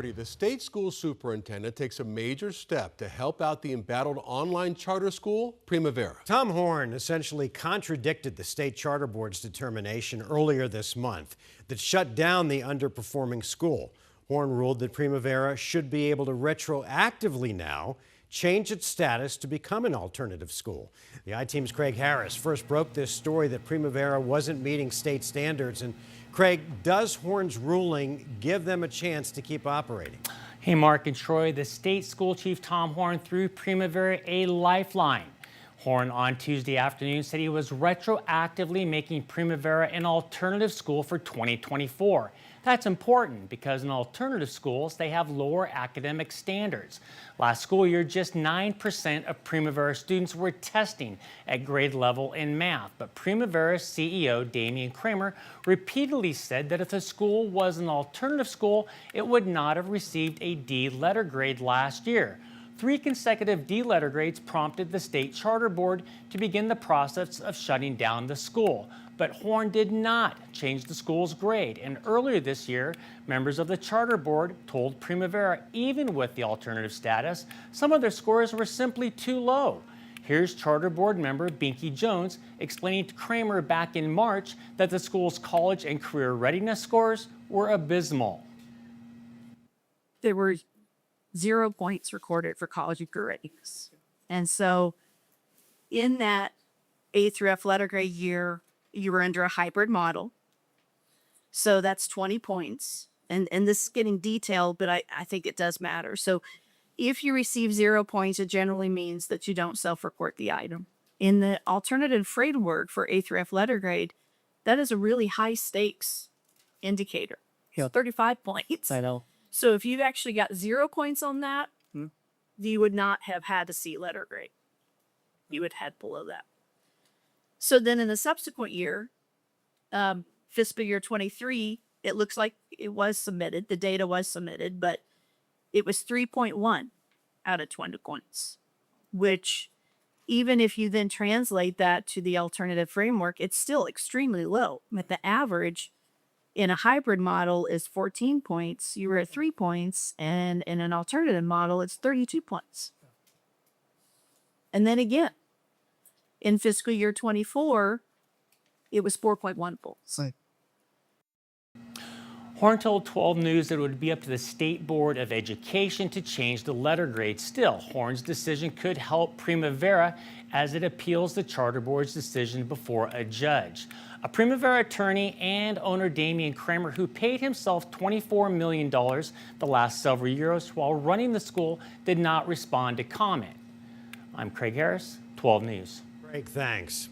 The state school superintendent takes a major step to help out the embattled online charter school, Primavera. Tom Horne essentially contradicted the state charter board's determination earlier this month that shut down the underperforming school. Horne ruled that Primavera should be able to retroactively now change its status to become an alternative school. The I-Team's Craig Harris first broke this story that Primavera wasn't meeting state standards. And Craig, does Horne's ruling give them a chance to keep operating? Hey, Mark and Troy, the state school chief Tom Horne threw Primavera a lifeline. Horne on Tuesday afternoon said he was retroactively making Primavera an alternative school for 2024. That's important because in alternative schools, they have lower academic standards. Last school year, just 9% of Primavera students were testing at grade level in math. But Primavera's CEO, Damian Kramer, repeatedly said that if the school was an alternative school, it would not have received a D letter grade last year. 3 consecutive D letter grades prompted the state charter board to begin the process of shutting down the school. But Horne did not change the school's grade. And earlier this year, members of the charter board told Primavera, even with the alternative status, some of their scores were simply too low. Here's charter board member Binky Jones explaining to Kramer back in March that the school's college and career readiness scores were abysmal. There were 0 points recorded for college and career readiness. And so in that A through F letter grade year, you were under a hybrid model. So that's 20 points. And this is getting detailed, but I think it does matter. So if you receive 0 points, it generally means that you don't self-report the item. In the alternative framework for A through F letter grade, that is a really high stakes indicator. Yeah. 35 points. I know. So if you've actually got 0 points on that, you would not have had a C letter grade. You would have had below that. So then in the subsequent year, fiscal year 23, it looks like it was submitted. The data was submitted, but it was 3.1 out of 20 points, which even if you then translate that to the alternative framework, it's still extremely low. But the average in a hybrid model is 14 points. You were at 3 points, and in an alternative model, it's 32 points. And then again, in fiscal year 24, it was 4.1 points. Horne told 12 News that it would be up to the State Board of Education to change the letter grade. Still, Horne's decision could help Primavera as it appeals the charter board's decision before a judge. A Primavera attorney and owner Damian Kramer, who paid himself $24 million the last several years while running the school, did not respond to comment. I'm Craig Harris, 12 News. Craig, thanks.